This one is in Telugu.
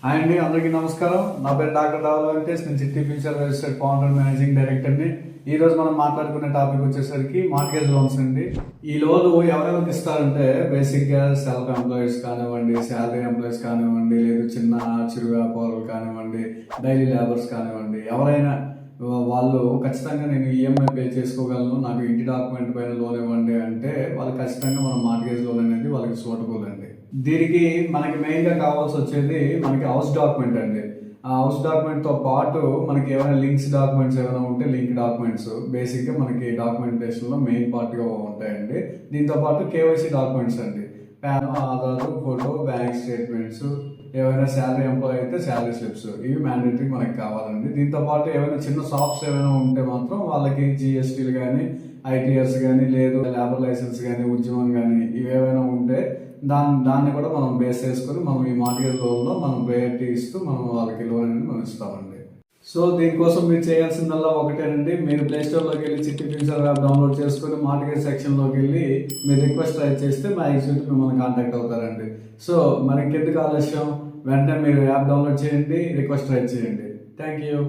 హాయ్ అండి, అందరికీ నమస్కారం. నా పేరు డాక్టర్ రావుల వెంకటేష్. నేను చిట్టి ఫ్యూచర్ వెబ్సైట్ ఫౌండర్ మేనేజింగ్ డైరెక్టర్ని. ఈ రోజు మనం మాట్లాడుకునే టాపిక్ వచ్చేసరికి మార్గేజ్ లోన్స్ అండి. ఈ లోన్ ఎవరెవరికి ఇస్తారంటే బేసిక్గా సెల్ఫ్ ఎంప్లాయీస్ కానివ్వండి, శాలరీ ఎంప్లాయీస్ కానివ్వండి, లేదు చిన్న చిరు వ్యాపారులు కానివ్వండి, డైలీ లేబర్స్ కానివ్వండి, ఎవరైనా వాళ్ళు ఖచ్చితంగా నేను ఈఎంఐ పే చేసుకోగలను, నాకు ఇంటి డాక్యుమెంట్ పైన లోన్ ఇవ్వండి అంటే వాళ్ళు ఖచ్చితంగా మనం మార్గేజ్ లోన్ అనేది వాళ్ళకి సూటబుల్ అండి. దీనికి మనకి మెయిన్గా కావాల్సి వచ్చేది మనకి హౌస్ డాక్యుమెంట్ అండి. ఆ హౌస్ డాక్యుమెంట్తో పాటు మనకి ఏమైనా లింక్స్ డాక్యుమెంట్స్ ఏమైనా ఉంటే లింక్ డాక్యుమెంట్స్ బేసిక్గా మనకి డాక్యుమెంటేషన్లో మెయిన్ పార్ట్గా ఉంటాయండి. దీంతో పాటు కేవైసీ డాక్యుమెంట్స్ అండి, pan, Aadhaar, photo, bank statements, ఏవైనా శాలరీ ఎంప్లాయ్ అయితే శాలరీ స్లిప్స్, ఇవి మ్యాండేటరీ మనకి కావాలండి. దీంతో పాటు ఏమైనా చిన్న షాప్స్ ఏమైనా ఉంటే మాత్రం వాళ్ళకి జిఎస్టీలు కానీ, ఐటీఆర్స్ కానీ, లేదు లేబర్ లైసెన్స్ కానీ, ఉద్యమం కానీ, ఇవేమైనా ఉంటే దాన్ని కూడా మనం బేస్ చేసుకొని మనం ఈ మార్గేజ్ లోన్లో మనం ప్రయారిటీ ఇస్తూ మనం వాళ్ళకి లోన్ అనేది మనం ఇస్తామండి. సో దీనికోసం మీరు చేయాల్సిందల్లా ఒకటేనండి, మీరు ప్లేస్టోర్లోకి వెళ్ళి చిట్టి ఫ్యూచర్ యాప్ డౌన్లోడ్ చేసుకుని మార్గేజ్ సెక్షన్లోకి వెళ్ళి మీరు రిక్వెస్ట్ రైజ్ చేస్తే మా ఎగ్జిక్యూటివ్ మిమ్మల్ని కాంటాక్ట్ అవుతారండి. సో మరి ఇంకెందుకు ఆలస్యం, వెంటనే మీరు యాప్ డౌన్లోడ్ చేయండి, రిక్వెస్ట్ రైజ్ చేయండి. Thank you.